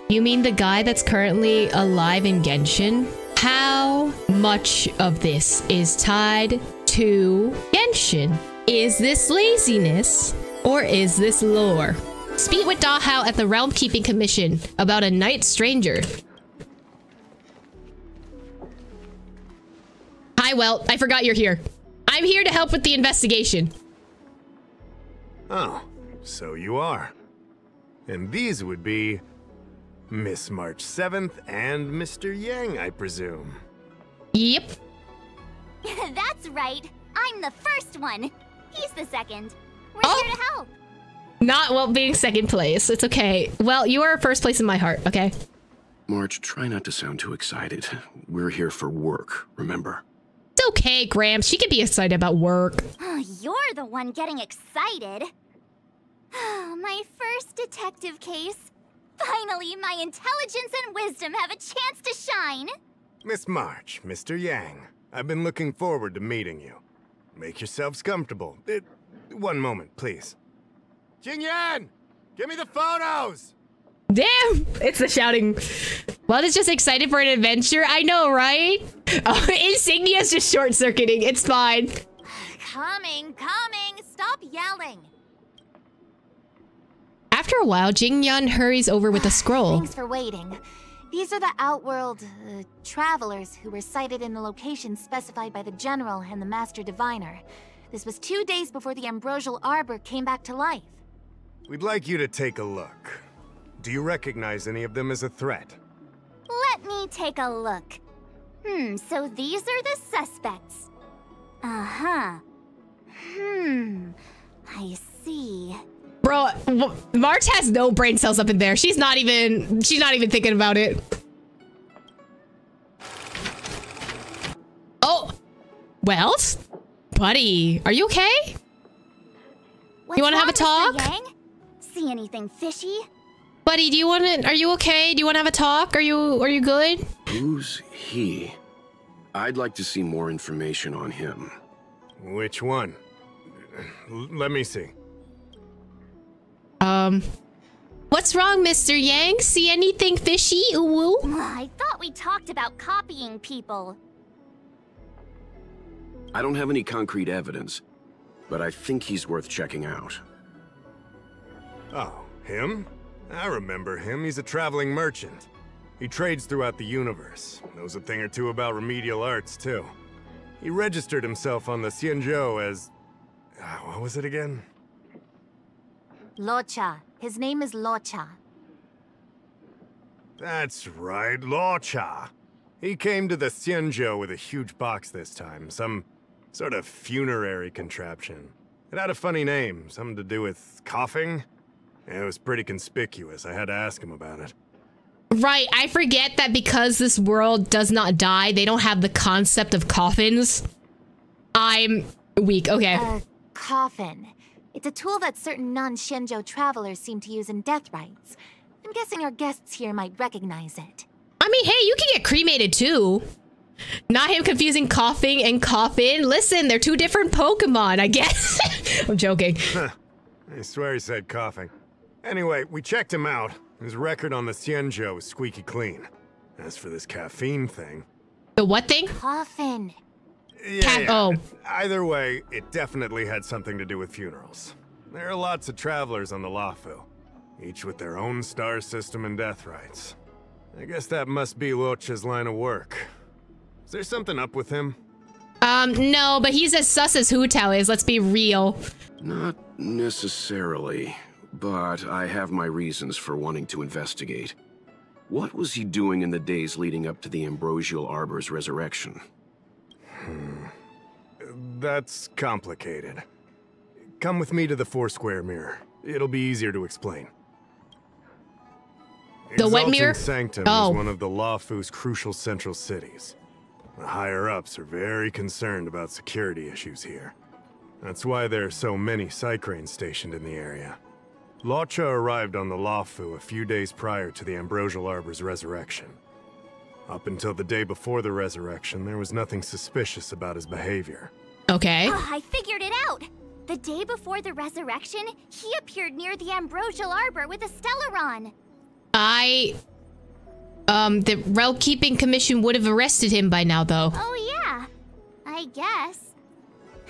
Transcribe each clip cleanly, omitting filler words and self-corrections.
You mean the guy that's currently alive in Genshin? How much of this is tied to Genshin? Is this laziness or is this lore? Speak with Dahao at the Realm Keeping Commission about a night stranger. Hi, well, I forgot you're here. I'm here to help with the investigation. Oh, so you are. And these would be Miss March 7th and Mr. Yang, I presume. Yep. That's right. I'm the first one. He's the second. We're here to help. Not well being second place. It's okay. Well, you are first place in my heart, okay? March, try not to sound too excited. We're here for work, remember? It's okay, Gramps. She can be excited about work. You're the one getting excited. My first detective case. Finally, my intelligence and wisdom have a chance to shine. Miss March, Mr. Yang, I've been looking forward to meeting you. Make yourselves comfortable. One moment, please. Jingyan! Give me the photos! Damn! It's the shouting. Well, it's just excited for an adventure. I know, right? Oh, Insignia's just short-circuiting. It's fine. Coming. Stop yelling. After a while, Jingyan hurries over with a scroll. Thanks for waiting. These are the Outworld travelers who were sighted in the location specified by the General and the Master Diviner. This was 2 days before the Ambrosial Arbor came back to life. We'd like you to take a look. Do you recognize any of them as a threat? Let me take a look. So these are the suspects. Uh-huh. I see. Bro, March has no brain cells up in there. She's not even thinking about it. Oh, Wells? Buddy, are you okay? What's You want to have a wrong, talk? Mr. Yang? See anything fishy? Buddy, are you okay? Do you want to have a talk? Are you good? Who's he? I'd like to see more information on him. Which one? Let me see. What's wrong, Mr. Yang? See anything fishy? Ooh. I thought we talked about copying people. I don't have any concrete evidence, but I think he's worth checking out. Oh, him? I remember him. He's a traveling merchant. He trades throughout the universe. Knows a thing or two about remedial arts, too. He registered himself on the Xianzhou as... what was it again? Luocha. His name is Luocha. That's right, Luocha. He came to the Xianzhou with a huge box this time. Some sort of funerary contraption. It had a funny name. Something to do with coughing. It was pretty conspicuous. I had to ask him about it. Right, I forget that because this world does not die, they don't have the concept of coffins. I'm weak, okay. A coffin. It's a tool that certain non-Shenzhou travelers seem to use in death rites. I'm guessing our guests here might recognize it. I mean, hey, you can get cremated too. Not him confusing coughing and coffin. Listen, they're two different Pokemon, I guess. I'm joking. I swear he said coughing. Anyway, we checked him out. His record on the Xianzhou is squeaky clean. As for this caffeine thing... The what thing? Coffin. Yeah. Oh. Either way, it definitely had something to do with funerals. There are lots of travelers on the Luofu, each with their own star system and death rites. I guess that must be Luocha's line of work. Is there something up with him? No, but he's as sus as Hu Tao is, let's be real. Not necessarily, but I have my reasons for wanting to investigate. What was he doing in the days leading up to the Ambrosial Arbor's resurrection? That's complicated. Come with me to the Four-Square Mirror. It'll be easier to explain. The what mirror? Exalted Sanctum is one of the Luofu's crucial central cities. The higher-ups are very concerned about security issues here. That's why there are so many Psycranes stationed in the area. Luocha arrived on the Luofu a few days prior to the Ambrosial Arbor's resurrection. Up until the day before the resurrection, there was nothing suspicious about his behavior. Okay. Oh, I figured it out! The day before the resurrection, he appeared near the Ambrosial Arbor with a Stellaron. The Realm Keeping Commission would have arrested him by now, though. Oh yeah, I guess.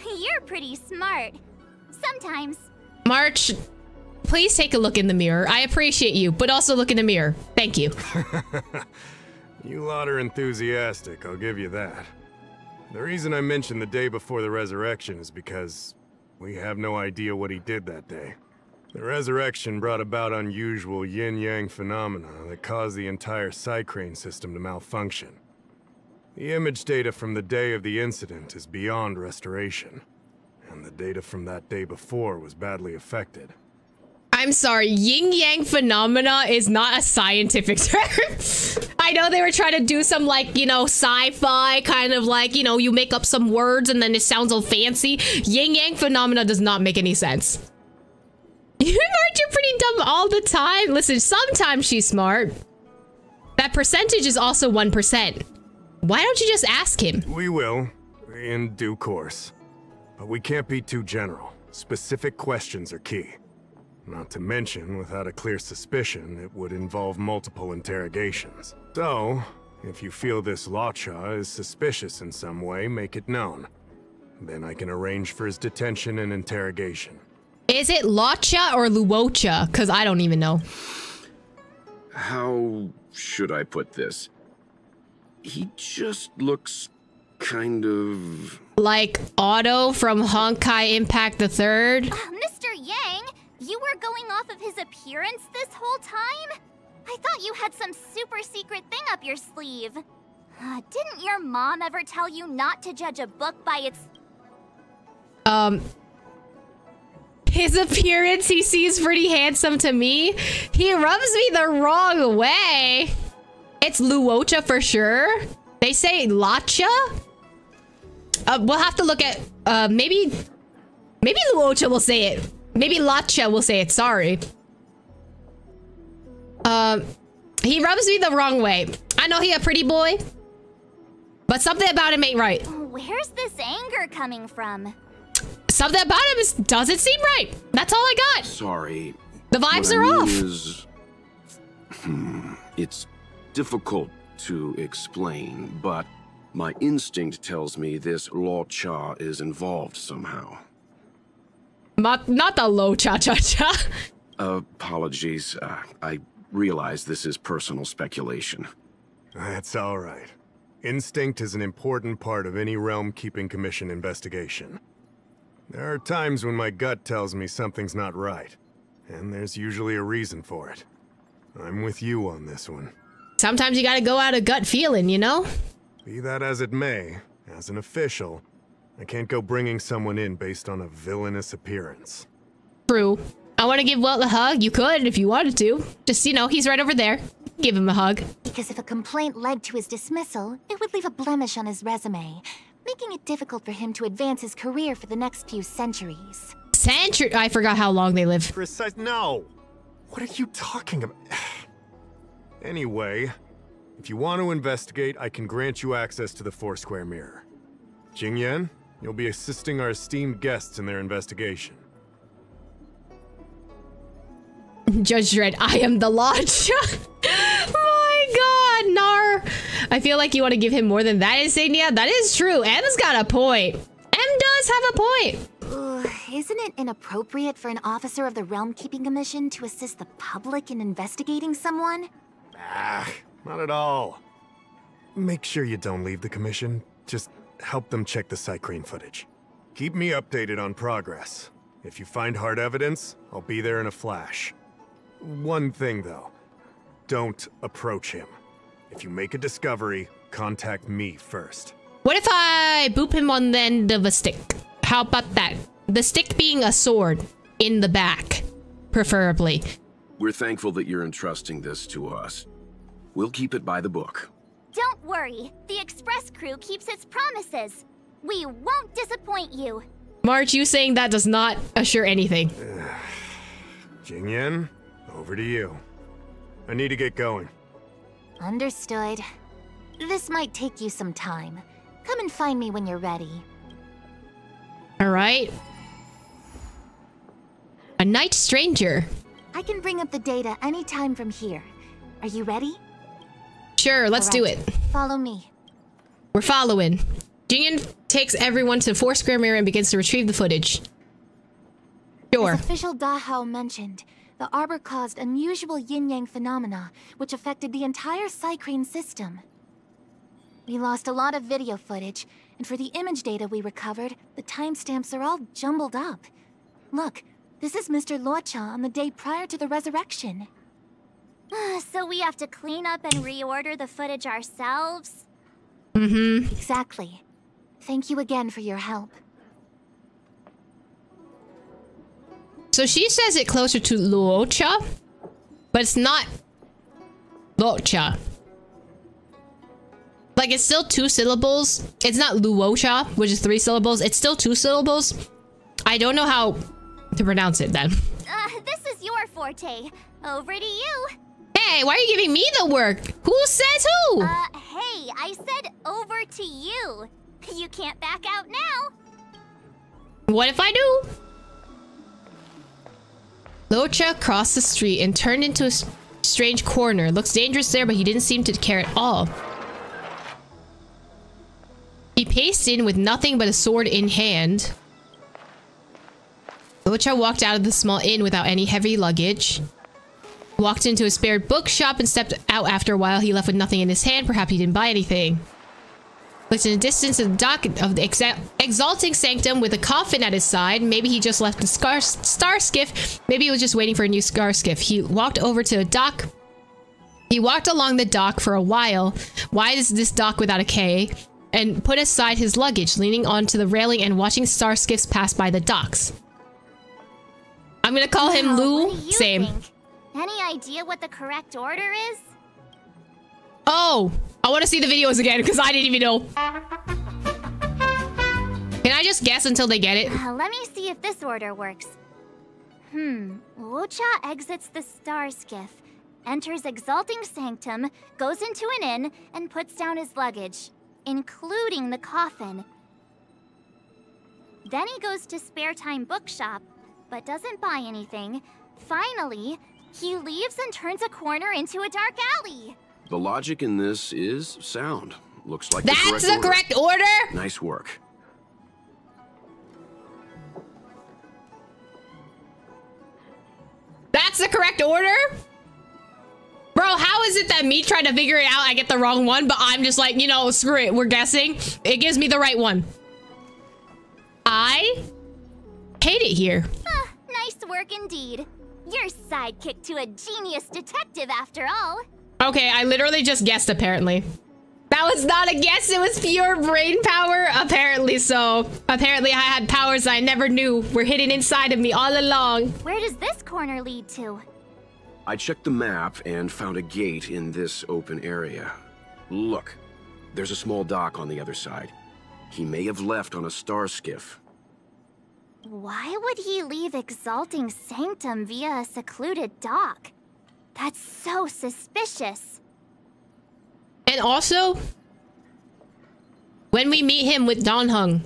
You're pretty smart. Sometimes. March, please take a look in the mirror. I appreciate you, but also look in the mirror. Thank you. You lot are enthusiastic, I'll give you that. The reason I mentioned the day before the resurrection is because we have no idea what he did that day. The resurrection brought about unusual yin-yang phenomena that caused the entire Psycrane system to malfunction. The image data from the day of the incident is beyond restoration, and the data from that day before was badly affected. I'm sorry, yin-yang phenomena is not a scientific term. I know they were trying to do some, like, you know, sci-fi kind of like, you know, you make up some words and then it sounds all fancy. Yin-yang phenomena does not make any sense. You're pretty dumb all the time. Listen, sometimes she's smart. That percentage is also 1%. Why don't you just ask him? We will, in due course. But we can't be too general. Specific questions are key. Not to mention, without a clear suspicion, it would involve multiple interrogations. So, if you feel this Luocha is suspicious in some way, make it known. Then I can arrange for his detention and interrogation. Is it Luocha or Luocha? Because I don't even know. How should I put this? He just looks kind of... like Otto from Honkai Impact the Third? Mr. Yang, you were going off of his appearance this whole time? I thought you had some super secret thing up your sleeve. Didn't your mom ever tell you not to judge a book by its... His appearance, he seems pretty handsome to me. He rubs me the wrong way. It's Luocha for sure. They say Luocha? We'll have to look at, maybe Luocha will say it. Maybe Luocha will say it, sorry. He rubs me the wrong way. I know he a pretty boy, but something about him ain't right. Where's this anger coming from? Something about him doesn't seem right. That's all I got. Sorry. The vibes are off. It's difficult to explain, but my instinct tells me this Luocha is involved somehow. Not the low cha-cha-cha. Apologies. I realize this is personal speculation. That's all right. Instinct is an important part of any Realm Keeping Commission investigation. There are times when my gut tells me something's not right, and there's usually a reason for it. I'm with you on this one. Sometimes you gotta go out of gut feeling, you know? Be that as it may, as an official, I can't go bringing someone in based on a villainous appearance. True. I want to give Walt a hug. You could if you wanted to. Just, you know, he's right over there. Give him a hug. Because if a complaint led to his dismissal, it would leave a blemish on his resume, making it difficult for him to advance his career for the next few centuries. I forgot how long they live. No! What are you talking about? Anyway, if you want to investigate, I can grant you access to the Foursquare Mirror. Jingyan, you'll be assisting our esteemed guests in their investigation. Judge Dredd, I am the Lodge. My god, Nar. I feel like you want to give him more than that insignia. That is true. M's got a point. M does have a point. Isn't it inappropriate for an officer of the Realm Keeping Commission to assist the public in investigating someone? Not at all. Make sure you don't leave the commission. Just help them check the Psycrane footage. Keep me updated on progress. If you find hard evidence, I'll be there in a flash. One thing, though. Don't approach him. If you make a discovery, contact me first. What if I boop him on the end of a stick? How about that? The stick being a sword in the back, preferably. We're thankful that you're entrusting this to us. We'll keep it by the book. Don't worry. The Express crew keeps its promises. We won't disappoint you. March, you saying that does not assure anything. Jingyan, over to you. I need to get going. Understood. This might take you some time. Come and find me when you're ready. All right. A night stranger. I can bring up the data anytime from here. Are you ready? Sure, let's do it. Follow me. We're following. Jingyan takes everyone to the 4-square mirror and begins to retrieve the footage. Sure. As official Dahao mentioned, the arbor caused unusual yin-yang phenomena, which affected the entire Cycrane system. We lost a lot of video footage, and for the image data we recovered, the timestamps are all jumbled up. Look, this is Mr. Luocha on the day prior to the resurrection. So we have to clean up and reorder the footage ourselves? Mm-hmm. Exactly. Thank you again for your help. So she says it closer to Luocha, but it's not Luocha. Like, it's still 2 syllables. It's not Luocha, which is 3 syllables. It's still 2 syllables. I don't know how to pronounce it then. This is your forte. Over to you. Hey, why are you giving me the work? Who says who? Hey, I said over to you. You can't back out now. What if I do? Luocha crossed the street and turned into a strange corner. Looks dangerous there, but he didn't seem to care at all. He paced in with nothing but a sword in hand. Luocha walked out of the small inn without any heavy luggage. Walked into a spare bookshop and stepped out after a while. He left with nothing in his hand. Perhaps he didn't buy anything. Looked in the distance at the dock of the exalting sanctum with a coffin at his side. Maybe he just left the star skiff. Maybe he was just waiting for a new star skiff. He walked over to a dock. He walked along the dock for a while. Why is this dock without a K? And put aside his luggage, leaning onto the railing and watching star skiffs pass by the docks. I'm gonna call him Lou. What do you Same. think? Any idea what the correct order is? Oh, I want to see the videos again because I didn't even know. Can I just guess until they get it? Let me see if this order works. Luocha exits the star skiff, enters Exalting Sanctum, goes into an inn, and puts down his luggage, including the coffin. Then he goes to Spare Time Bookshop, but doesn't buy anything. Finally, he leaves and turns a corner into a dark alley. The logic in this is sound. Looks like That's the correct order? Nice work. That's the correct order? Bro, how is it that me trying to figure it out, I get the wrong one, but I'm just like, you know, screw it, we're guessing. It gives me the right one. I hate it here. Nice work indeed. You're sidekick to a genius detective after all. Okay, I literally just guessed apparently. That was not a guess, it was pure brain power. Apparently so. Apparently I had powers I never knew were hidden inside of me all along. Where does this corner lead to? I checked the map and found a gate in this open area. Look, there's a small dock on the other side. He may have left on a star skiff. Why would he leave Exalting Sanctum via a secluded dock? That's so suspicious. And also, when we meet him with Don Hung,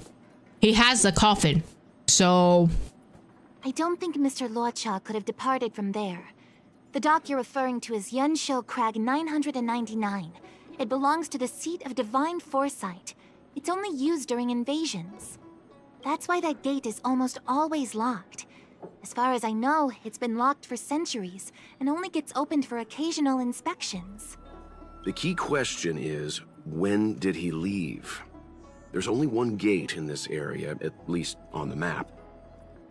he has the coffin. So I don't think Mr. Luocha could have departed from there. The dock you're referring to is Yunsho Crag 999. It belongs to the seat of divine foresight. It's only used during invasions. That's why that gate is almost always locked. As far as I know, it's been locked for centuries and only gets opened for occasional inspections. The key question is, when did he leave? There's only one gate in this area, at least on the map.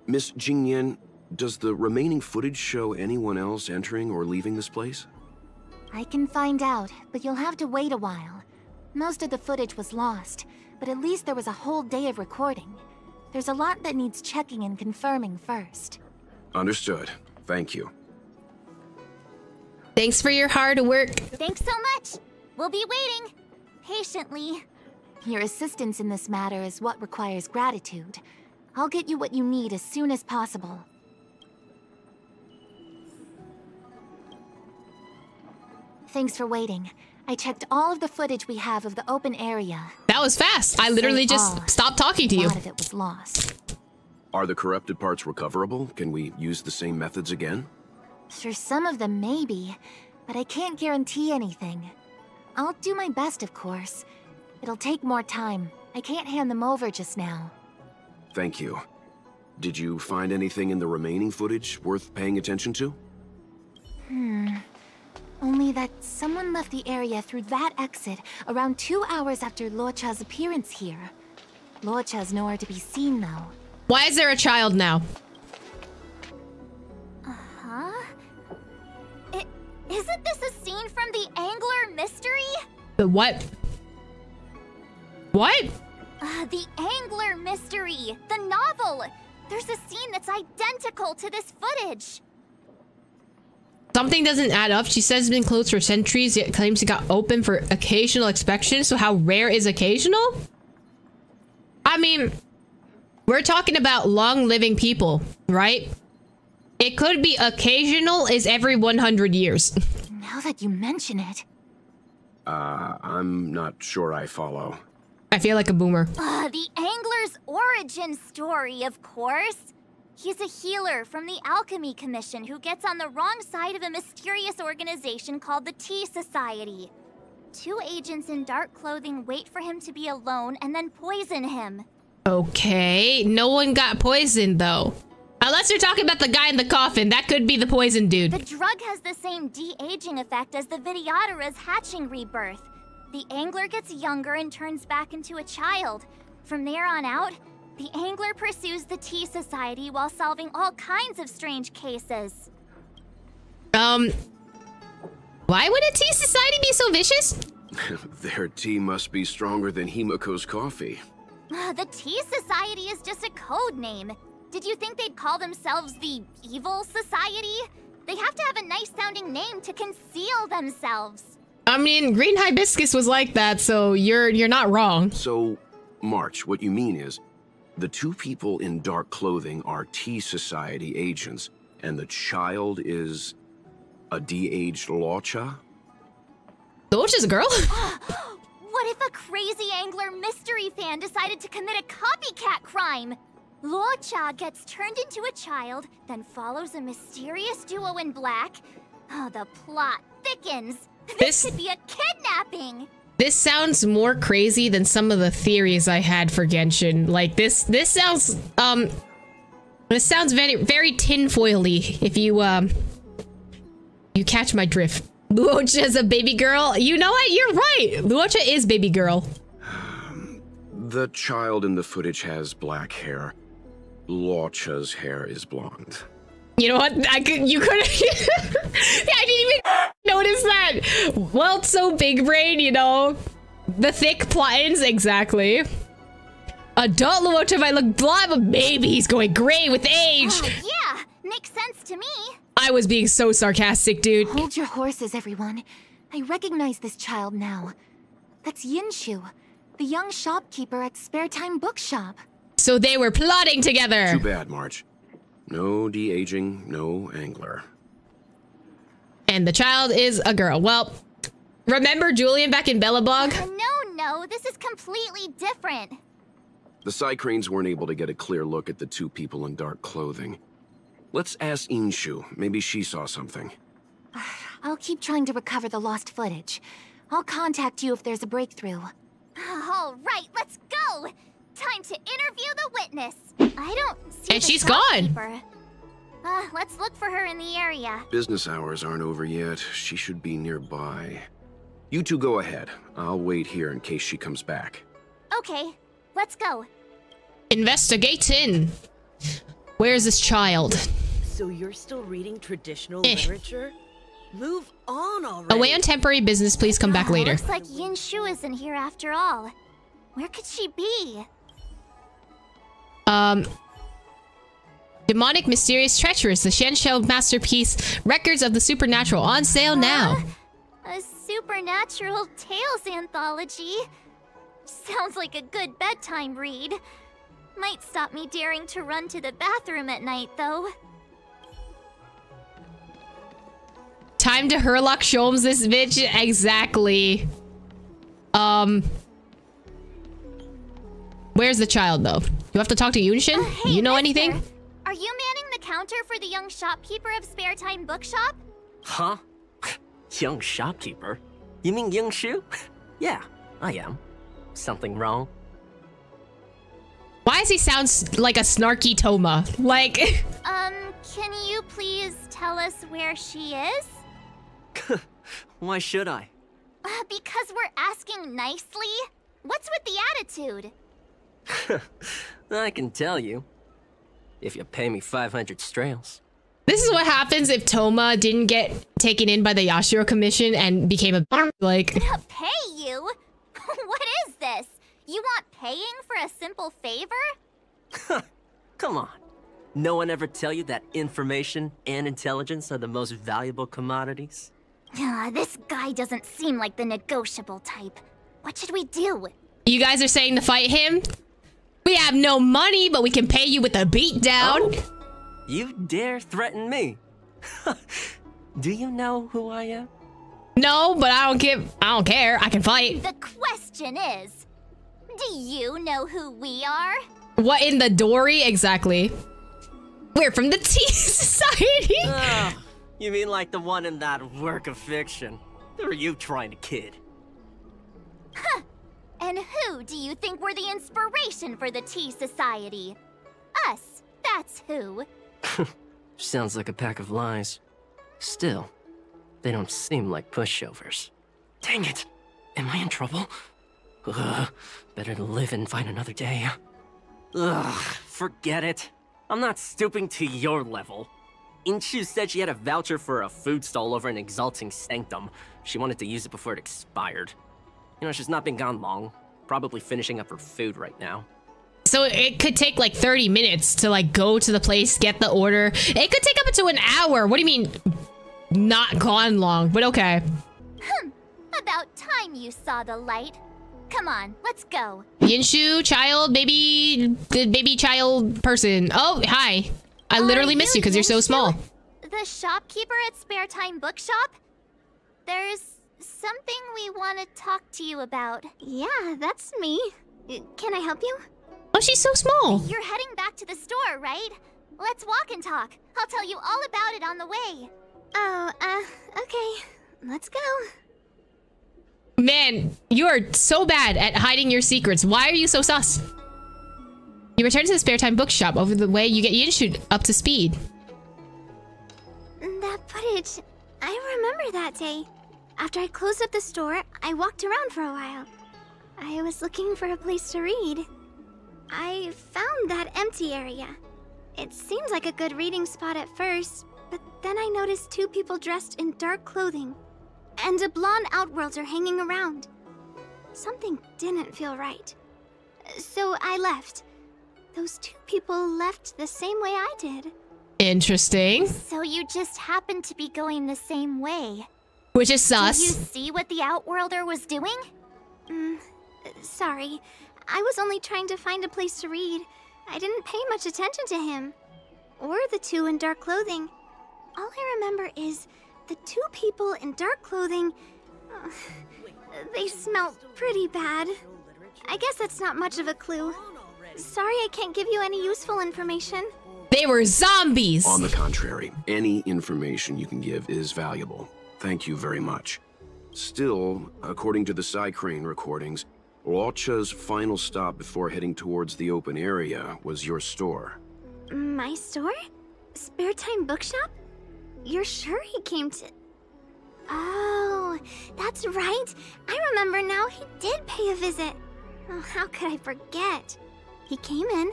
Miss Jingyan, does the remaining footage show anyone else entering or leaving this place? I can find out, but you'll have to wait a while. Most of the footage was lost, but at least there was a whole day of recording. There's a lot that needs checking and confirming first. Understood. Thank you. thanks for your hard work. Thanks so much. We'll be waiting patiently. Your assistance in this matter is what requires gratitude. I'll get you what you need as soon as possible. Thanks for waiting. I checked all of the footage we have of the open area. That was fast. I literally just stopped talking to you. A lot of it was lost. Are the corrupted parts recoverable? Can we use the same methods again? For some of them, maybe. but I can't guarantee anything. I'll do my best, of course. It'll take more time. I can't hand them over just now. Thank you. Did you find anything in the remaining footage worth paying attention to? Only that someone left the area through that exit around 2 hours after Luocha's appearance here. Luocha's nowhere to be seen, though. Why is there a child now? Huh? Isn't this a scene from the Angler mystery? The what? What? The Angler mystery, the novel. There's a scene that's identical to this footage. Something doesn't add up. She says it's been closed for centuries, yet claims it got open for occasional inspection. So how rare is occasional? I mean, we're talking about long-living people, right? It could be occasional is every 100 years. Now that you mention it. I'm not sure I follow. I feel like a boomer. The Angler's origin story, of course. He's a healer from the Alchemy Commission who gets on the wrong side of a mysterious organization called the Tea Society. 2 agents in dark clothing wait for him to be alone and then poison him. Okay, no one got poisoned though. Unless you're talking about the guy in the coffin, that could be the poison dude. The drug has the same de-aging effect as the Vidyadhara's hatching rebirth. The Angler gets younger and turns back into a child. From there on out, the Angler pursues the Tea Society while solving all kinds of strange cases. Why would a tea society be so vicious? Their tea must be stronger than Himiko's coffee. The Tea Society is just a code name. Did you think they'd call themselves the Evil Society? They have to have a nice-sounding name to conceal themselves. I mean, Green Hibiscus was like that, so you're not wrong. So, March, what you mean is, the 2 people in dark clothing are Tea Society agents, and the child is a de-aged Luocha? Luocha's a girl? What if a crazy Angler mystery fan decided to commit a copycat crime? Luocha gets turned into a child, then follows a mysterious duo in black. Oh, the plot thickens. This could be a kidnapping. This sounds more crazy than some of the theories I had for Genshin. Like this sounds very very tinfoily. If you you catch my drift. Luocha's a baby girl. You know what? You're right. Luocha is baby girl. The child in the footage has black hair. Luocha's hair is blonde. You know what? You could I didn't even notice that. Well, it's so big brain, you know. The thick plottings, exactly. Adult Luocha might look blonde, but maybe he's going gray with age. Yeah, makes sense to me. I was being so sarcastic, dude. Hold your horses, everyone. I recognize this child now. That's Yinshu, the young shopkeeper at Spare Time Bookshop. So they were plotting together. Too bad, March. No de-aging, no Angler. And the child is a girl. Well, remember Julian back in Bellabog? No, this is completely different. The Psycranes weren't able to get a clear look at the 2 people in dark clothing. Let's ask Inshu. Maybe she saw something. I'll keep trying to recover the lost footage. I'll contact you if there's a breakthrough. All right, let's go. Time to interview the witness. I don't see And the she's gone. shopkeeper. Let's look for her in the area. Business hours aren't over yet. She should be nearby. You 2 go ahead. I'll wait here in case she comes back. Okay, let's go. Investigating. Where's this child? So you're still reading traditional literature? Move on already. Away on temporary business, please come back later. Looks like Yinshu isn't here after all. Where could she be? Demonic, mysterious, treacherous, the Shenshell masterpiece, records of the supernatural on sale now. A supernatural tales anthology. Sounds like a good bedtime read. Might stop me daring to run to the bathroom at night, though. Time to Herlock Sholmes this bitch. Exactly. Where's the child, though? You have to talk to Yunshin? Hey, you know mister, anything? Are you manning the counter for the young shopkeeper of Spare Time Bookshop? Huh? Young shopkeeper? You mean Young Shu? Yeah, I am. Something wrong? Why does he sound like a snarky Toma? Like... Can you please tell us where she is? Why should I? Because we're asking nicely. What's with the attitude? I can tell you. If you pay me 500 strails. This is what happens if Toma didn't get taken in by the Yashiro Commission and became a like... Pay you? What is this? You want paying for a simple favor? Come on. No one ever tell you that information and intelligence are the most valuable commodities? This guy doesn't seem like the negotiable type. What should we do? You guys are saying to fight him? We have no money, but we can pay you with a beatdown. Oh, you dare threaten me? Do you know who I am? No, but I don't care. I can fight. The question is, do you know who we are? What in the dory? Exactly. We're from the Tea Society. You mean like the one in that work of fiction? Who are you trying to kid? Huh. And who do you think were the inspiration for the Tea Society? Us. That's who. Sounds like a pack of lies. Still, they don't seem like pushovers. Dang it! Am I in trouble? Better to live and find another day. Forget it. I'm not stooping to your level. Inchu said she had a voucher for a food stall over in Exalting Sanctum. She wanted to use it before it expired. You know, she's not been gone long. Probably finishing up her food right now. So it could take like 30 minutes to like go to the place, get the order. It could take up to an hour. What do you mean not gone long? But okay. About time you saw the light. Come on, let's go. Yinshu, child, baby child person. Oh, hi. I literally miss you because you're so small. The shopkeeper at Spare Time Bookshop? There's something we want to talk to you about. Yeah, that's me. Can I help you? Oh, she's so small. You're heading back to the store, right? Let's walk and talk. I'll tell you all about it on the way. Oh, okay. Let's go. Man, you are so bad at hiding your secrets. Why are you so sus? You return to the Spare Time Bookshop. Over the way, you get Yinshu up to speed. That footage, I remember that day. After I closed up the store, I walked around for a while. I was looking for a place to read. I found that empty area. It seemed like a good reading spot at first, but then I noticed two people dressed in dark clothing, and a blonde outworlder hanging around. Something didn't feel right. So I left. Those two people left the same way I did. Interesting. So you just happened to be going the same way. Which is sus. Did you see what the outworlder was doing? Sorry. I was only trying to find a place to read. I didn't pay much attention to him. Or the two in dark clothing. All I remember is the two people in dark clothing... they smelled pretty bad. I guess that's not much of a clue. Sorry I can't give you any useful information. They were zombies! On the contrary, any information you can give is valuable. Thank you very much. Still, according to the Psycrane recordings, Luocha's final stop before heading towards the open area was your store. My store? Spare Time Bookshop? You're sure he came to... Oh, that's right. I remember now, he did pay a visit. Oh, how could I forget? He came in,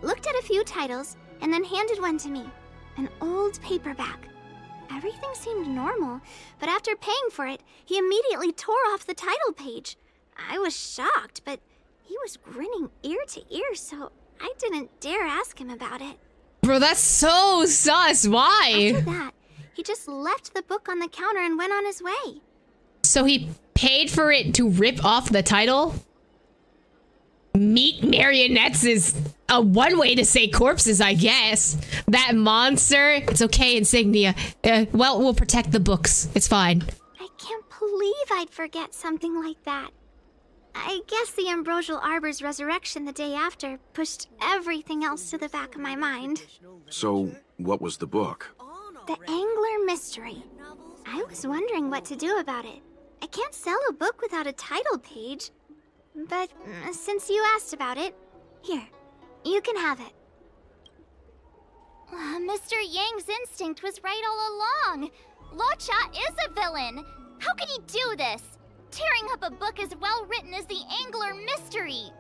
looked at a few titles, and then handed one to me. An old paperback. Everything seemed normal, but after paying for it, he immediately tore off the title page. I was shocked, but he was grinning ear to ear, so I didn't dare ask him about it. Bro, that's so sus. Why? After that, he just left the book on the counter and went on his way. So he paid for it to rip off the title? Meat marionettes is one way to say corpses, I guess. That monster. It's okay, Insignia. Well, we'll protect the books. It's fine. I can't believe I'd forget something like that. I guess the Ambrosial Arbor's resurrection the day after pushed everything else to the back of my mind. So, what was the book? The Angler Mystery. I was wondering what to do about it. I can't sell a book without a title page. But since you asked about it, here, you can have it. Mr. Yang's instinct was right all along. Luocha is a villain. How could he do this? Tearing up a book as well written as the Angler Mystery.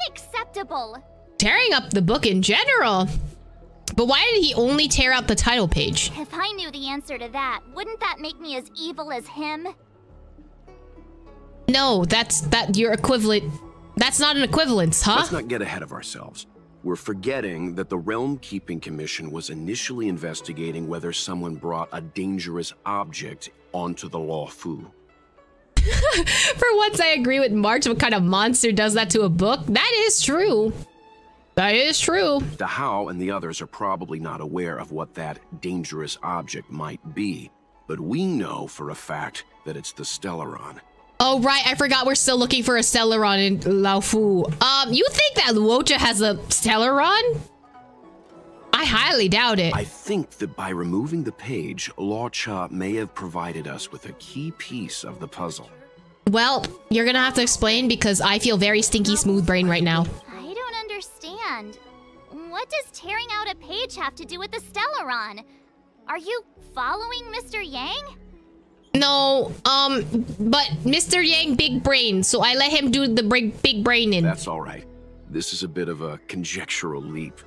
Unacceptable. Tearing up the book in general? But why did he only tear out the title page? If I knew the answer to that, wouldn't that make me as evil as him? No, that's your equivalent. That's not an equivalence, huh? Let's not get ahead of ourselves. We're forgetting that the Realm Keeping Commission was initially investigating whether someone brought a dangerous object onto the Luofu. For once, I agree with March. What kind of monster does that to a book? That is true. That is true. Dahao and the others are probably not aware of what that dangerous object might be, but we know for a fact that it's the Stellaron. Oh, right. I forgot we're still looking for a Stellaron in Luofu. You think that Luocha has a Stellaron? I highly doubt it. I think that by removing the page, Luocha may have provided us with a key piece of the puzzle. Well, you're gonna have to explain because I feel very stinky smooth brain right now. I don't understand. What does tearing out a page have to do with the Stellaron? Are you following Mr. Yang? No, but Mr. Yang big brain, so I let him do the big braining. That's all right. This is a bit of a conjectural leap.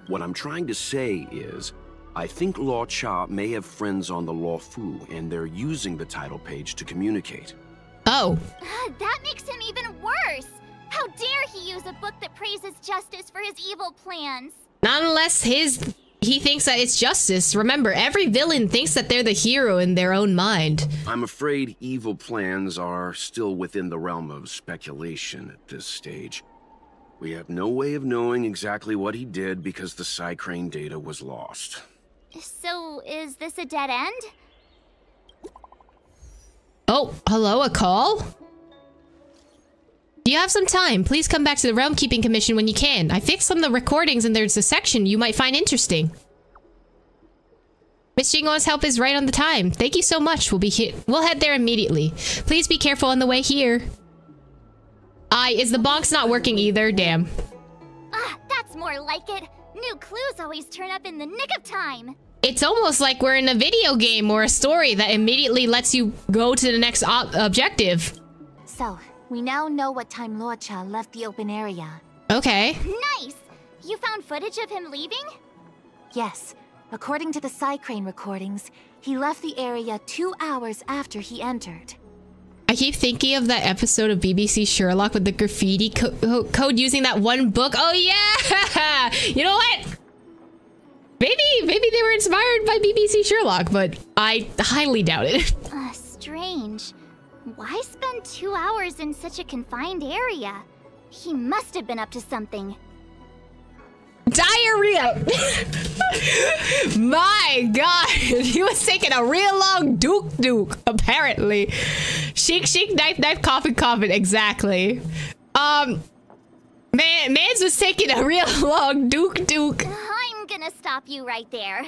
What I'm trying to say is, I think Luocha may have friends on the Luofu, and they're using the title page to communicate. Oh. That makes him even worse! How dare he use a book that praises justice for his evil plans? Not unless he thinks that it's justice. Remember, every villain thinks that they're the hero in their own mind. I'm afraid evil plans are still within the realm of speculation at this stage. We have no way of knowing exactly what he did because the Psycrane data was lost. So, is this a dead end? Oh, hello, a call? Do you have some time? Please come back to the Realm Keeping Commission when you can. I fixed some of the recordings and there's a section you might find interesting. Miss Jingo's help is right on the time. Thank you so much. We'll head there immediately. Please be careful on the way here. Is the box not working either? Damn. That's more like it. New clues always turn up in the nick of time. It's almost like we're in a video game or a story that immediately lets you go to the next objective. So, we now know what time Luocha left the open area. Okay. Nice! You found footage of him leaving? Yes. According to the Psycrane recordings, he left the area 2 hours after he entered. I keep thinking of that episode of BBC Sherlock with the graffiti code using that one book. Oh yeah! You know what? Maybe they were inspired by BBC Sherlock, but I highly doubt it. Strange. Why spend 2 hours in such a confined area? He must have been up to something. Diarrhea! My god, he was taking a real long duke, apparently. Shake, knife, coffin, exactly. Mans was taking a real long duke. I'm gonna stop you right there.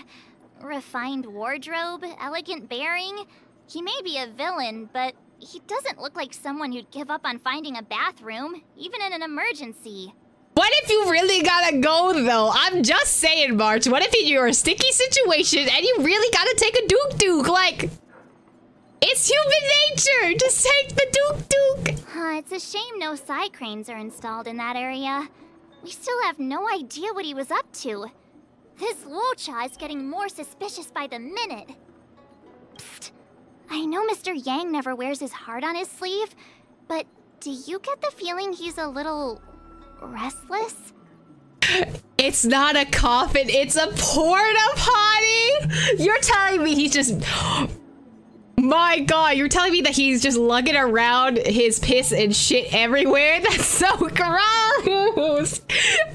Refined wardrobe, elegant bearing. He may be a villain, but he doesn't look like someone who'd give up on finding a bathroom, even in an emergency. What if you really gotta go, though? I'm just saying, March. What if you're in a sticky situation and you really gotta take a duke? Like, it's human nature. Just take the duke. It's a shame no Psycranes are installed in that area. We still have no idea what he was up to. This Luocha is getting more suspicious by the minute. Psst. I know Mr. Yang never wears his heart on his sleeve, but do you get the feeling he's a little restless? It's not a coffin, it's a porta potty! You're telling me he's just... My god, you're telling me that he's just lugging around his piss and shit everywhere? That's so gross!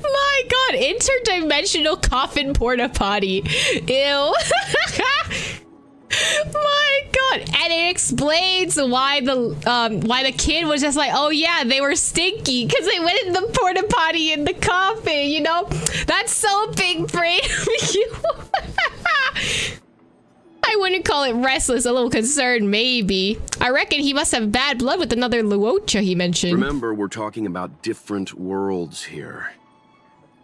My god, interdimensional coffin porta potty. Ew. My god, and it explains why the kid was just like, oh yeah, they were stinky because they went in the porta potty in the coffin, you know? That's so big brain of you. I I wouldn't call it restless, a little concerned, maybe. I reckon he must have bad blood with another Luocha he mentioned. Remember, we're talking about different worlds here.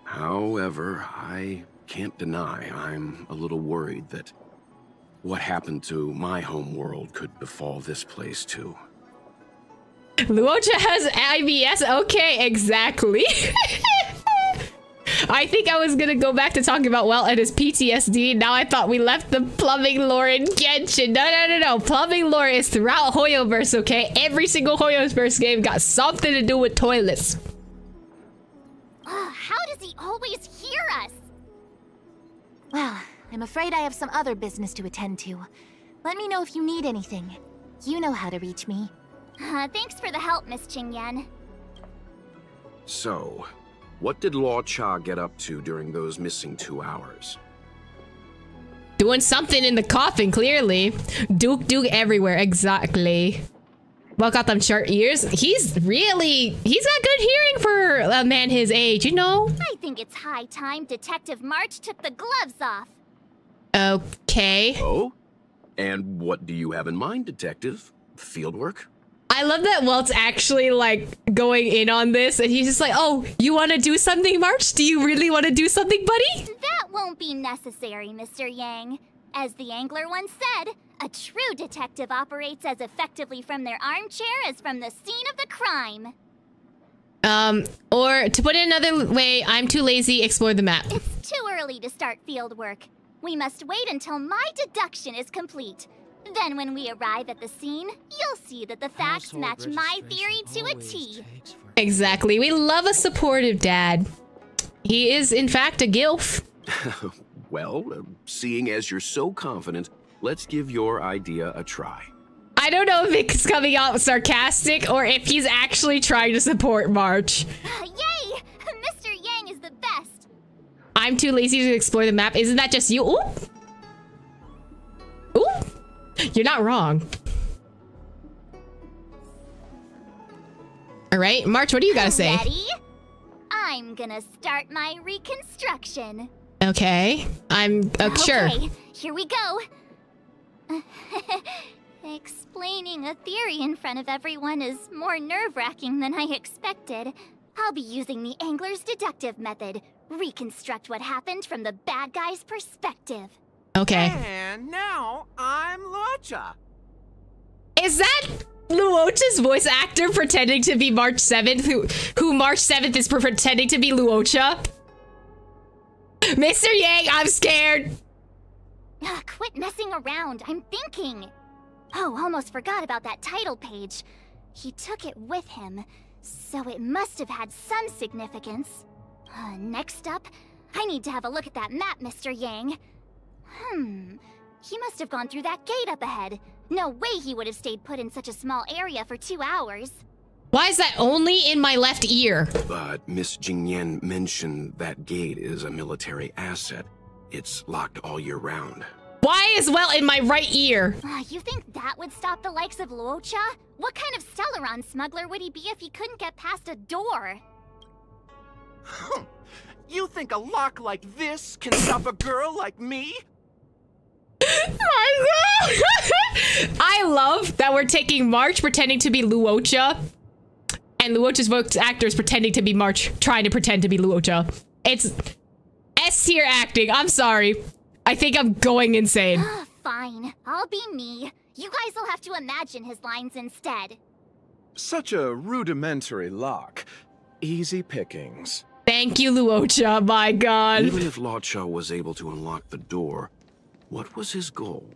However, I can't deny I'm a little worried that what happened to my home world could befall this place too. Luocha has IBS? Okay, exactly. I think I was gonna go back to talking about Welt and his PTSD. Now I thought we left the plumbing lore in Genshin. No. Plumbing lore is throughout Hoyoverse, okay? Every single Hoyoverse game got something to do with toilets. How does he always hear us? Well, I'm afraid I have some other business to attend to. Let me know if you need anything. You know how to reach me. Thanks for the help, Miss Qingyan. So, what did Luocha get up to during those missing 2 hours? Doing something in the coffin, clearly. Duke everywhere, exactly. Well, got them short ears. He's got good hearing for a man his age, you know? I think it's high time Detective March took the gloves off. Okay. Oh? And what do you have in mind, Detective? Fieldwork? I love that Welt's actually, like, going in on this, and he's just like, oh, you want to do something, March? Do you really want to do something, buddy? That won't be necessary, Mr. Yang. As the Angler once said, a true detective operates as effectively from their armchair as from the scene of the crime. Or to put it another way, I'm too lazy, explore the map. It's too early to start field work. We must wait until my deduction is complete. Then when we arrive at the scene, you'll see that the facts match my theory to a T. Exactly. We love a supportive dad. He is, in fact, a gilf. Well, seeing as you're so confident, let's give your idea a try. I don't know if it's coming out sarcastic or if he's actually trying to support March. Yay! Mr. Yang is the best. I'm too lazy to explore the map. Isn't that just you? Ooh. Ooh. You're not wrong. All right, March, what do you gotta say? Ready? I'm gonna start my reconstruction. Okay, sure. Okay, here we go. Explaining a theory in front of everyone is more nerve-wracking than I expected. I'll be using the Angler's deductive method. Reconstruct what happened from the bad guy's perspective. Okay. And now I'm Luocha. Is that Luocha's voice actor pretending to be March 7th, who March 7th is pretending to be Luocha? Mr. Yang, I'm scared. Quit messing around. I'm thinking. Oh, almost forgot about that title page. He took it with him, so it must have had some significance. Next up, I need to have a look at that map, Mr. Yang. He must have gone through that gate up ahead. No way he would have stayed put in such a small area for 2 hours. Why is that only in my left ear? But Miss Jingyan mentioned that gate is a military asset. It's locked all year round. Why is Welt in my right ear? You think that would stop the likes of Luocha? What kind of Stellaron smuggler would he be if he couldn't get past a door? You think a lock like this can stop a girl like me? I love that we're taking March pretending to be Luocha, and Luocha's voice actor is pretending to be March, trying to pretend to be Luocha. It's S-tier acting. I'm sorry. I think I'm going insane. Fine, I'll be me. You guys will have to imagine his lines instead. Such a rudimentary lock. Easy pickings. Thank you, Luocha. My God. Even if Luocha was able to unlock the door, what was his goal?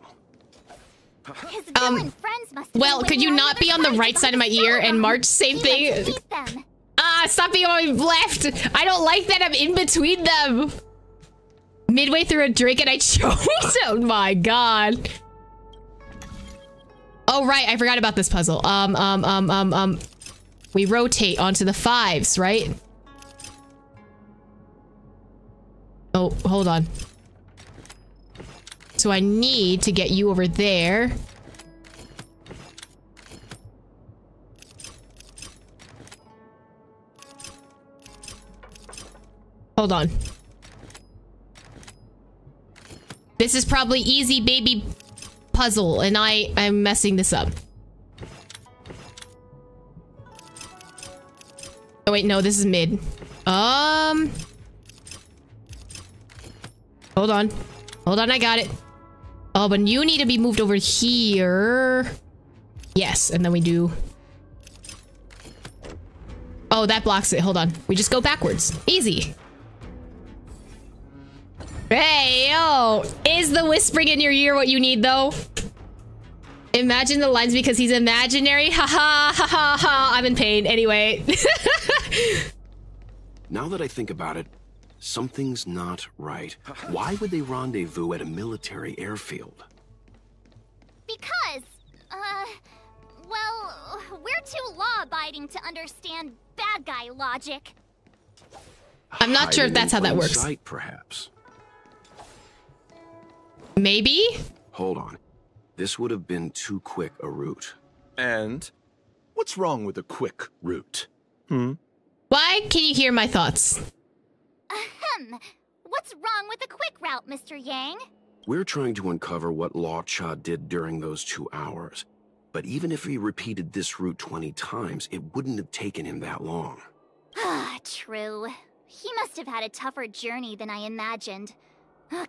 His villain friends must well, could you not be on the right side of my ear and March? Same thing. Stop being on my left. I don't like that I'm in between them. Midway through a drink and I choked. Oh my God. Oh, right. I forgot about this puzzle. We rotate onto the 5s, right? Oh, hold on. So I need to get you over there. Hold on. This is probably easy, baby. puzzle and I'm messing this up. Oh wait, no, this is mid. Hold on. Hold on, I got it. Oh, but you need to be moved over here. Yes, and then we do... Oh, that blocks it. Hold on. We just go backwards. Easy. Hey, yo! Is the whispering in your ear what you need, though? Imagine the lines because he's imaginary. Ha ha ha ha ha. I'm in pain. Anyway. Now that I think about it, something's not right. Why would they rendezvous at a military airfield? Because, well, we're too law-abiding to understand bad guy logic. I'm not sure if that's how that works. Sight, perhaps. Maybe? Hold on. This would have been too quick a route. And what's wrong with a quick route? Why can you hear my thoughts? Ahem. What's wrong with a quick route, Mr. Yang? We're trying to uncover what Luocha did during those 2 hours. But even if he repeated this route 20 times, it wouldn't have taken him that long. Ah, true. He must have had a tougher journey than I imagined.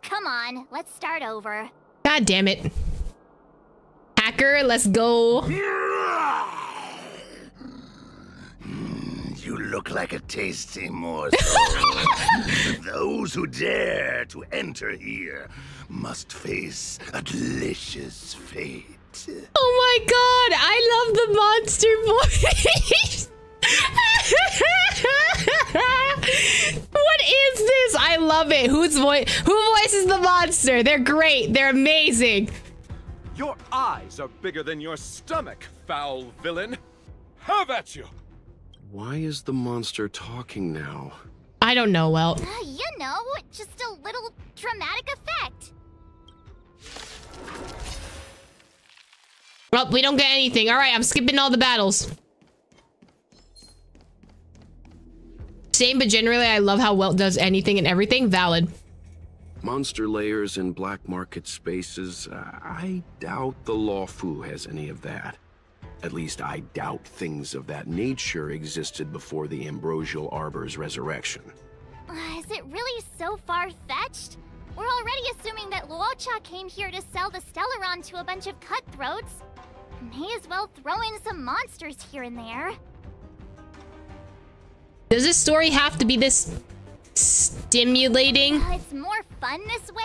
Come on, let's start over. God damn it. Hacker, let's go. You look like a tasty morsel. Those who dare to enter here must face a delicious fate. Oh my god, I love the monster voice. What is this? I love it. Who voices the monster? They're great. They're amazing. Your eyes are bigger than your stomach, foul villain. Have at you. Why is the monster talking now? I don't know, well. You know, just a little dramatic effect. Well, we don't get anything. All right, I'm skipping all the battles. Same, but generally, I love how Welt does anything and everything. Valid. Monster layers in black market spaces, I doubt the Luofu has any of that. At least I doubt things of that nature existed before the Ambrosial Arbor's resurrection. Is it really so far-fetched? We're already assuming that Luocha came here to sell the Stellaron to a bunch of cutthroats. May as well throw in some monsters here and there. Does this story have to be this stimulating? It's more fun this way.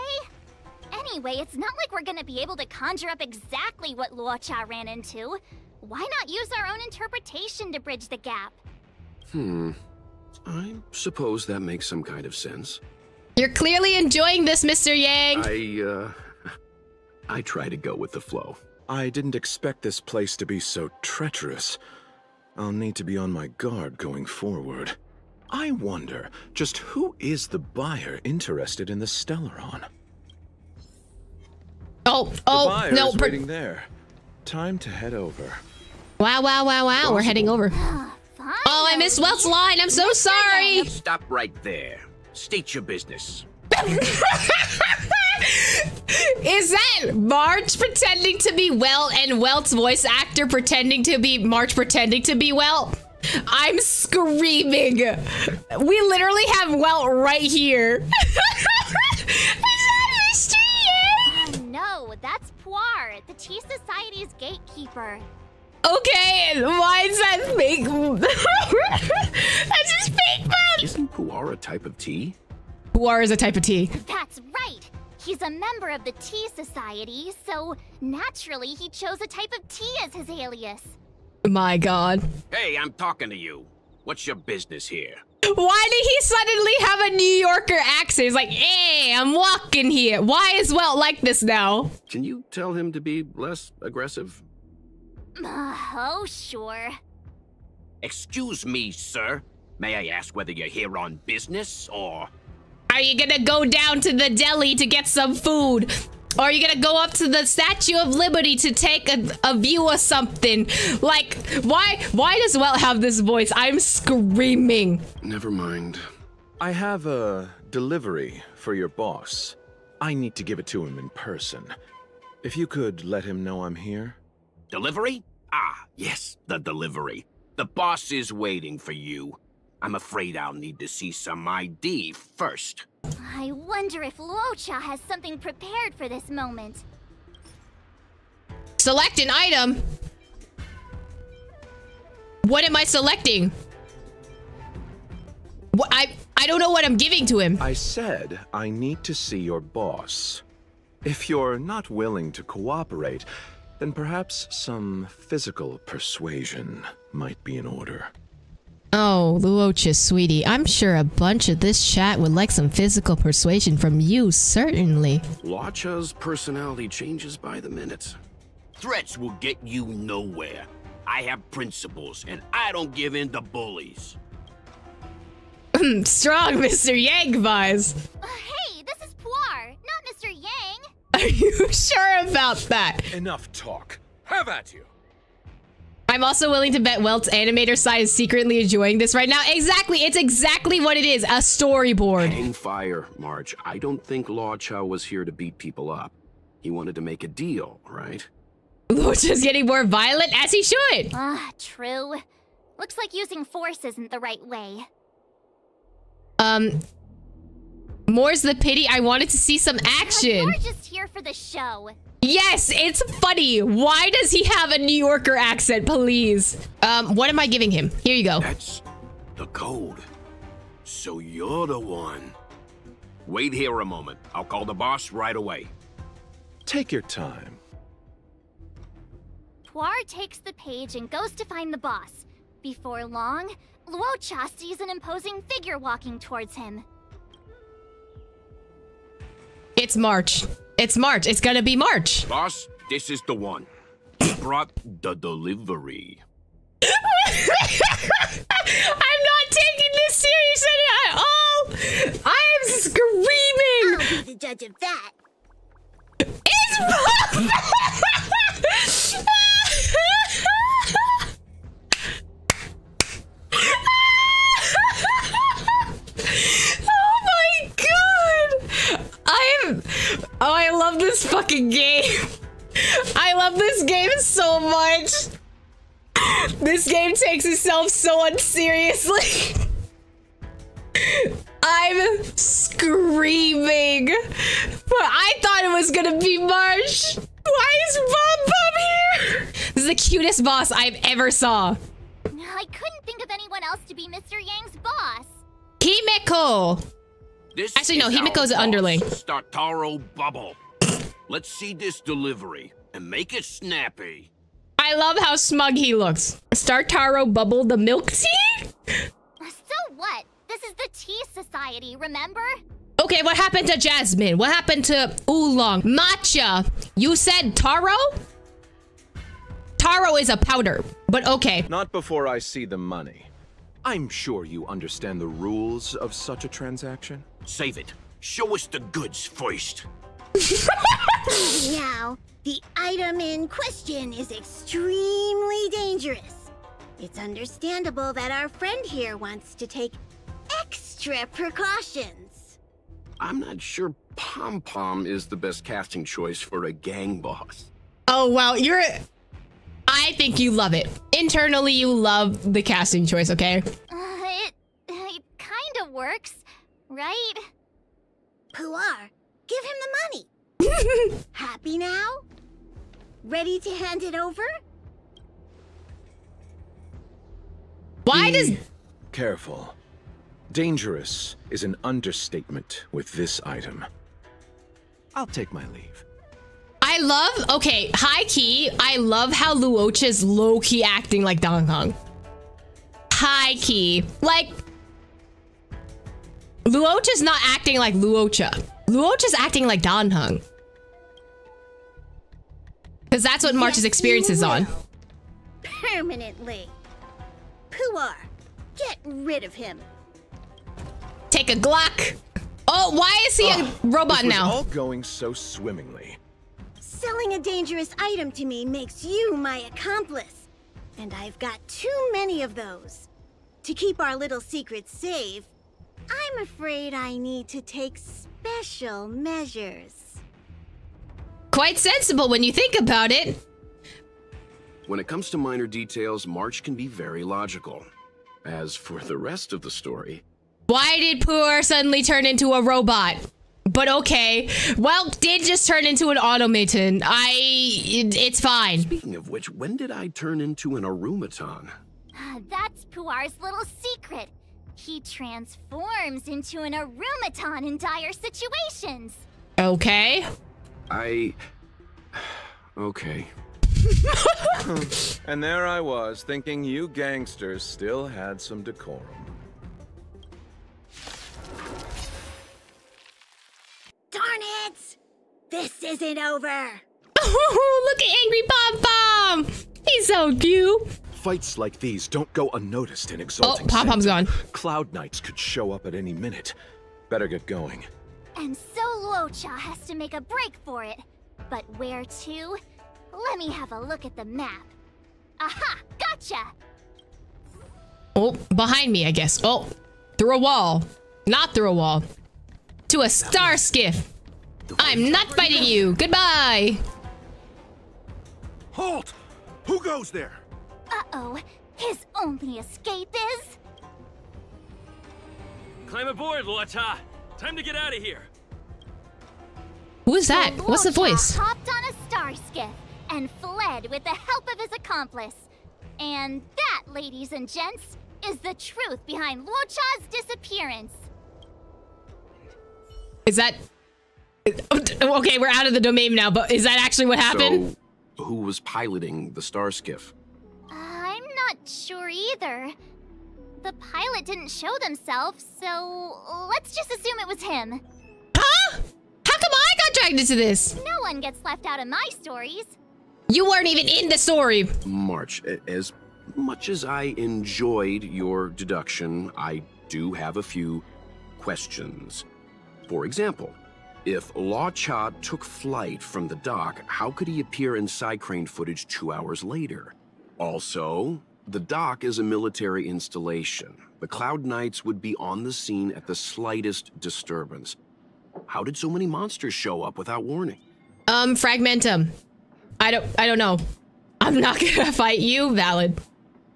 Anyway, it's not like we're gonna be able to conjure up exactly what Luocha ran into. Why not use our own interpretation to bridge the gap? I suppose that makes some kind of sense. You're clearly enjoying this, Mr. Yang. I try to go with the flow. I didn't expect this place to be so treacherous. I'll need to be on my guard going forward. I wonder, just who is the buyer interested in the Stellaron? Oh, no. Waiting there. Time to head over. Wow. Possible. We're heading over. Fine. Oh, I missed Welt's line. I'm so sorry. Stop right there. State your business. Is that March pretending to be Welt and Welt's voice actor pretending to be March pretending to be Welt? I'm screaming. We literally have Welt right here. Is that Mr. Yang? No, that's Puar, the Tea Society's gatekeeper. Okay, and why is that fake? That's just fake mouth. Isn't Puar a type of tea? Puar is a type of tea. That's right. He's a member of the Tea Society, so naturally he chose a type of tea as his alias. My god. Hey, I'm talking to you. What's your business here? Why did he suddenly have a New Yorker accent? He's like, hey, I'm walking here. Why is Welt like this now? Can you tell him to be less aggressive? Oh, sure. Excuse me, sir. May I ask whether you're here on business, or... Are you gonna go down to the deli to get some food? Or are you gonna go up to the Statue of Liberty to take a view of something? Like, why does Welt have this voice? I'm screaming. Never mind. I have a delivery for your boss. I need to give it to him in person. If you could let him know I'm here. Delivery? Ah, yes, the delivery. The boss is waiting for you. I'm afraid I'll need to see some ID first. I wonder if Luocha has something prepared for this moment. Select an item. What am I selecting? What, I don't know what I'm giving to him. I said I need to see your boss. If you're not willing to cooperate, then perhaps some physical persuasion might be in order. Oh, Luocha, sweetie, I'm sure a bunch of this chat would like some physical persuasion from you, certainly. Luocha's personality changes by the minute. Threats will get you nowhere. I have principles, and I don't give in to bullies. Strong Mr. Yang vibes. Hey, this is Puar, not Mr. Yang. Are you sure about that? Enough talk. Have at you. I'm also willing to bet Welt's animator side is secretly enjoying this right now. Exactly, it's exactly what it is, a storyboard. Hang fire, Marge. I don't think Luocha was here to beat people up. He wanted to make a deal, right? Luocha's getting more violent, as he should. Ah, true. Looks like using force isn't the right way. More's the pity. I wanted to see some action. You're just here for the show. Yes, it's funny. Why does he have a New Yorker accent, please? What am I giving him? Here you go. That's the code. So you're the one. Wait here a moment. I'll call the boss right away. Take your time. Puar takes the page and goes to find the boss. Before long, Luocha sees an imposing figure walking towards him. It's March. It's March. It's gonna be March. Boss, this is the one. He brought the delivery. I'm not taking this seriously at all. I am screaming. I'll be the judge of that. It's oh my god! I love this fucking game. I love this game so much. This game takes itself so unseriously. I'm screaming. But I thought it was gonna be Marsh. Why is Bob here? This is the cutest boss I've ever saw. I couldn't think of anyone else to be Mr. Yang's boss. Himeko. Actually, no, Himeko's an underling. Startaro Bubble. Let's see this delivery and make it snappy. I love how smug he looks. Startaro Bubble, the milk tea? So what? This is the Tea Society, remember? Okay, what happened to Jasmine? What happened to Oolong? Matcha. You said taro? Taro is a powder, but okay. Not before I see the money. I'm sure you understand the rules of such a transaction. Save it. Show us the goods first. Now, the item in question is extremely dangerous. It's understandable that our friend here wants to take extra precautions. I'm not sure Pom Pom is the best casting choice for a gang boss. Oh, well, I think you love it. Internally, you love the casting choice, okay? It kind of works, right? Puar, give him the money. Happy now? Ready to hand it over? Why does... Careful. Dangerous is an understatement with this item. I'll take my leave. I love... Okay, high key, I love how Luocha's low-key acting like Dong Kong. High key. Like... Luocha's not acting like Luocha. Luocha's acting like Dan Heng. Because that's what March's experience is on. Permanently. Puar, get rid of him. Take a Glock. Oh, why is he a robot this was now? all going so swimmingly. Selling a dangerous item to me makes you my accomplice. And I've got too many of those. To keep our little secret safe, I'm afraid I need to take special measures. quite sensible when you think about it. When it comes to minor details, March can be very logical. As for the rest of the story... Why did Puar suddenly turn into a robot? But okay. Well, did just turn into an automaton. It's fine. Speaking of which, when did I turn into an automaton? That's Puar's little secret. He transforms into an automaton in dire situations. Okay. Okay. And there I was, thinking you gangsters still had some decorum. Darn it! This isn't over! Oh, look at Angry Pom Pom! He's so cute! Fights like these don't go unnoticed in Exalting. Oh, Pom Pom's gone. Cloud Knights could show up at any minute. Better get going. And so Luocha has to make a break for it. But where to? Let me have a look at the map. Aha! Gotcha! Oh, behind me, I guess. Oh, through a wall. Not through a wall. To a star skiff. I'm not fighting you. Goodbye. Halt! Who goes there? Uh-oh. His only escape is... Climb aboard, Luocha. Time to get out of here. Who is that? So What's the Luocha voice? hopped on a star skiff and fled with the help of his accomplice. And that, ladies and gents, is the truth behind Luocha's disappearance. Is that... Okay, we're out of the domain now, but is that actually what happened? So, who was piloting the star skiff? I'm not sure either. The pilot didn't show themselves, so let's just assume it was him. Huh? How come I got dragged into this? No one gets left out of my stories. You weren't even in the story. March, as much as I enjoyed your deduction, I do have a few questions. For example, if Luocha took flight from the dock, how could he appear in side crane footage 2 hours later? Also, the dock is a military installation. The Cloud Knights would be on the scene at the slightest disturbance. How did so many monsters show up without warning? Fragmentum. I don't know. I'm not gonna fight you, valid.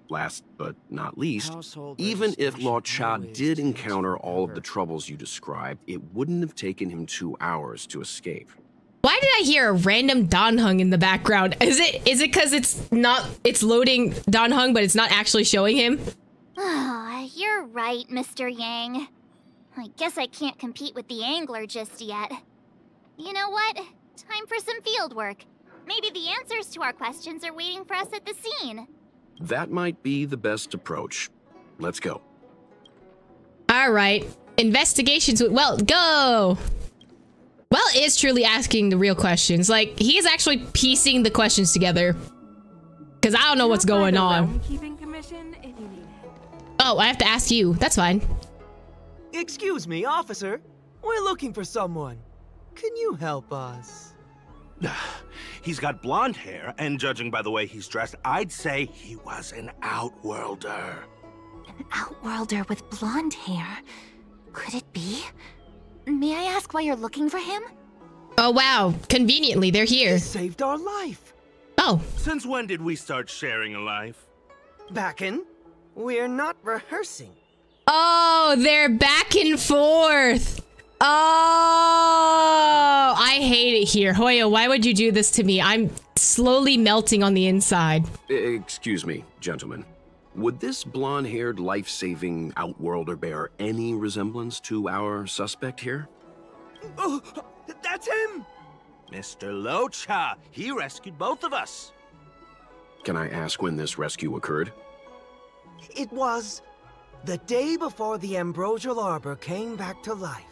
Last but not least, even if Luocha did encounter all of the troubles you described, it wouldn't have taken him 2 hours to escape. Why did I hear a random Danhung in the background? Is it because it's loading Danhung, but it's not actually showing him? Oh, you're right, Mr. Yang. I guess I can't compete with the angler just yet. You know what? Time for some field work. Maybe the answers to our questions are waiting for us at the scene. That might be the best approach. Let's go. All right. Investigations. Well, go. Well is truly asking the real questions. Like, he is actually piecing the questions together. Because I don't know what's going on. Oh, I have to ask you. That's fine. Excuse me, officer. We're looking for someone. Can you help us? He's got blonde hair, and judging by the way he's dressed, I'd say he was an outworlder. An outworlder with blonde hair? Could it be? May I ask why you're looking for him? Oh, wow. Conveniently, they're here. He saved our life. Oh. Since when did we start sharing a life? Backin', we're not rehearsing. Oh, they're back and forth. Oh, I hate it here. Hoya, why would you do this to me? I'm slowly melting on the inside. Excuse me, gentlemen. Would this blonde-haired, life-saving outworlder bear any resemblance to our suspect here? Oh, that's him! Mr. Luocha, he rescued both of us. Can I ask when this rescue occurred? It was the day before the Ambrosial Arbor came back to life.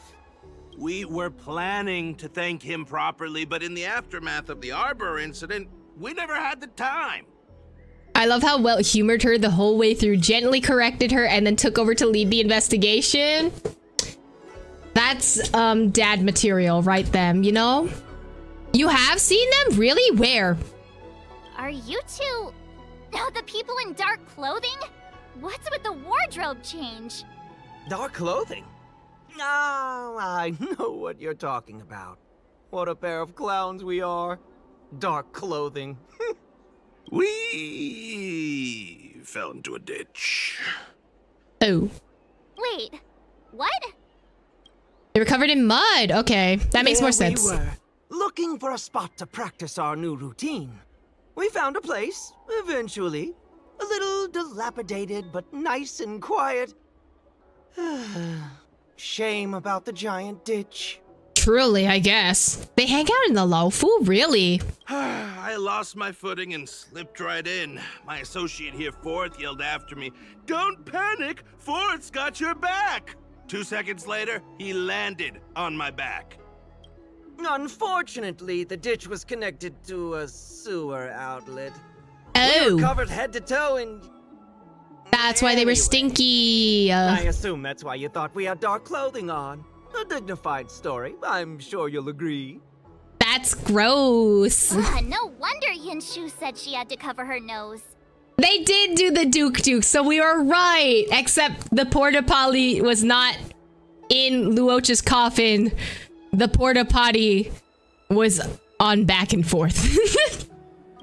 We were planning to thank him properly, but in the aftermath of the Arbor incident, we never had the time. I love how well humored her the whole way through, gently corrected her, and then took over to lead the investigation. That's, dad material right then, you know? You have seen them? Really? Where? Are you two... the people in dark clothing? What's with the wardrobe change? Dark clothing? Oh, I know what you're talking about. What a pair of clowns we are. Dark clothing. We fell into a ditch. Oh. Wait, what? They were covered in mud. Okay, that makes more sense. We were, looking for a spot to practice our new routine. We found a place, eventually. A little dilapidated, but nice and quiet. Shame about the giant ditch. Truly, I guess. They hang out in the Laufu, really? I lost my footing and slipped right in. My associate here, Fourth, yelled after me, "Don't panic! Fourth's got your back!" 2 seconds later, he landed on my back. Unfortunately, the ditch was connected to a sewer outlet. Oh. We were covered head to toe in... That's why they were stinky. I assume that's why you thought we had dark clothing on. A dignified story, I'm sure you'll agree. That's gross. No wonder Yinshu said she had to cover her nose. They did do the Duke, so we were right. Except the porta potty was not in Luocha's coffin. The porta potty was on back and forth.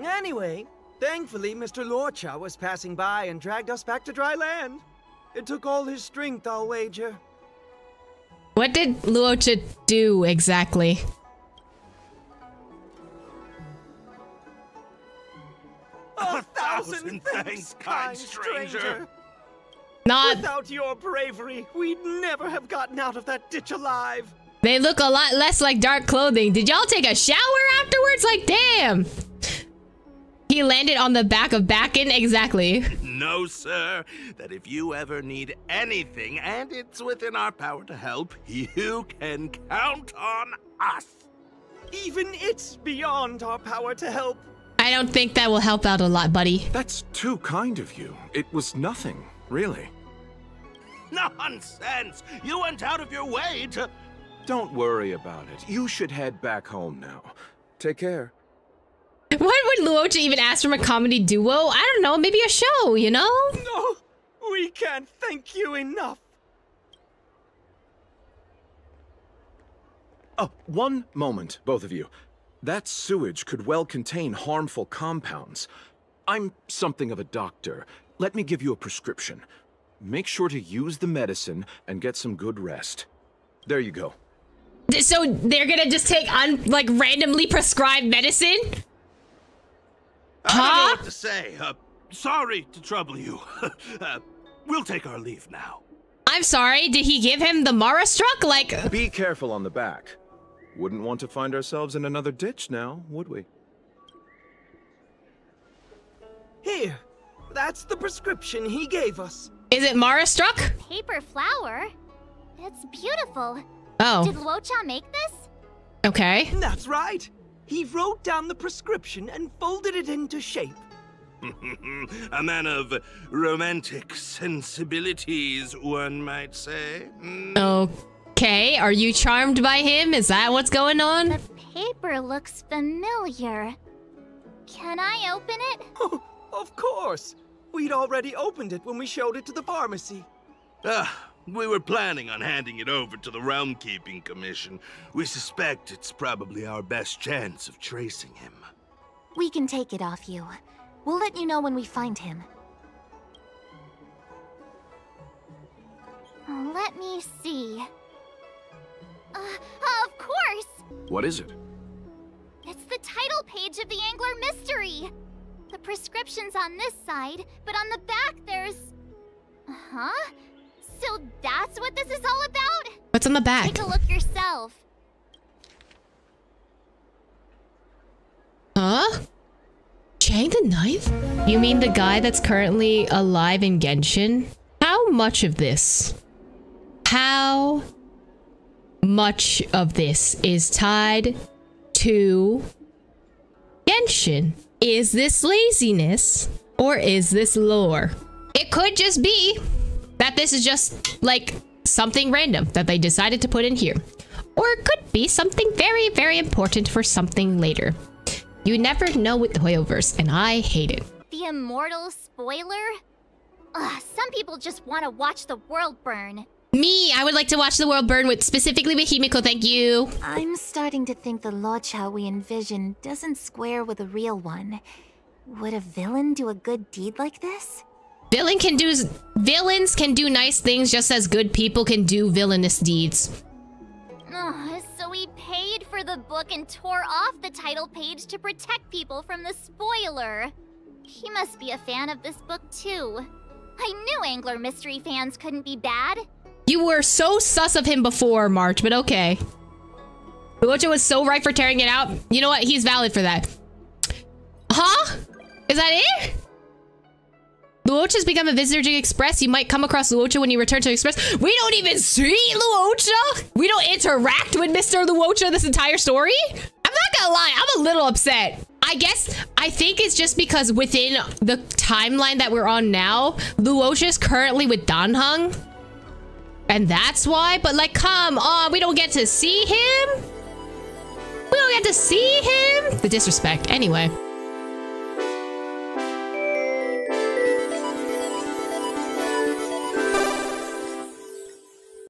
Anyway, thankfully Mr. Luocha was passing by and dragged us back to dry land. It took all his strength, I'll wager. What did Luocha do exactly? A thousand thanks, kind stranger. Not. Without your bravery, we'd never have gotten out of that ditch alive. They look a lot less like dark clothing. Did y'all take a shower afterwards? Like, damn. He landed on the back of Bakken? Exactly. No, sir. That if you ever need anything, and it's within our power to help, you can count on us. Even it's beyond our power to help. I don't think that will help out a lot, buddy. That's too kind of you. It was nothing, really. Nonsense! You went out of your way to... Don't worry about it. You should head back home now. Take care. Why would Luocha even ask from a comedy duo? I don't know, maybe a show, you know? No, we can't thank you enough. Oh, one moment, both of you. That sewage could well contain harmful compounds. I'm something of a doctor. Let me give you a prescription. Make sure to use the medicine and get some good rest. There you go. So they're gonna just take like randomly prescribed medicine? I don't know what to say. Sorry to trouble you. We'll take our leave now. I'm sorry, did he give him the Mara struck? Like... Be careful on the back. Wouldn't want to find ourselves in another ditch now, would we? Here, that's the prescription he gave us. Is it Mara struck? Paper flower? It's beautiful. Oh. Did Luocha make this? Okay. That's right. He wrote down the prescription and folded it into shape. A man of romantic sensibilities, one might say. Okay, are you charmed by him? Is that what's going on? The paper looks familiar. Can I open it? Oh, of course. We'd already opened it when we showed it to the pharmacy. We were planning on handing it over to the Realm Keeping Commission. We suspect it's probably our best chance of tracing him. We can take it off you. We'll let you know when we find him. Let me see. Of course! What is it? It's the title page of the Angler Mystery! The prescription's on this side, but on the back there's... Huh? So that's what this is all about? What's on the back? Take a look yourself. Huh? Chang the Ninth? You mean the guy that's currently alive in Genshin? How much of this? How much of this is tied to Genshin? Is this laziness or is this lore? It could just be that this is just like something random that they decided to put in here. Or it could be something very, very important for something later. You never know with the Hoyoverse, and I hate it. The immortal spoiler? Some people just want to watch the world burn. Me, I would like to watch the world burn with, specifically with Himiko, thank you. I'm starting to think the Luocha we envision doesn't square with a real one. Would a villain do a good deed like this? Villains can do nice things just as good people can do villainous deeds. So he paid for the book and tore off the title page to protect people from the spoiler. He must be a fan of this book too. I knew Angler Mystery fans couldn't be bad. You were so sus of him before, March, but okay. Luocha was so right for tearing it out. You know what? He's valid for that. Huh? Is that it? Luocha's become a visitor to Express. You might come across Luocha when you return to Express. We don't even see Luocha. We don't interact with Mr. Luocha this entire story. I'm not gonna lie, I'm a little upset. I think it's just because within the timeline that we're on now, Luocha's currently with Danheng. And that's why, but like, come on, we don't get to see him? We don't get to see him? The disrespect. Anyway.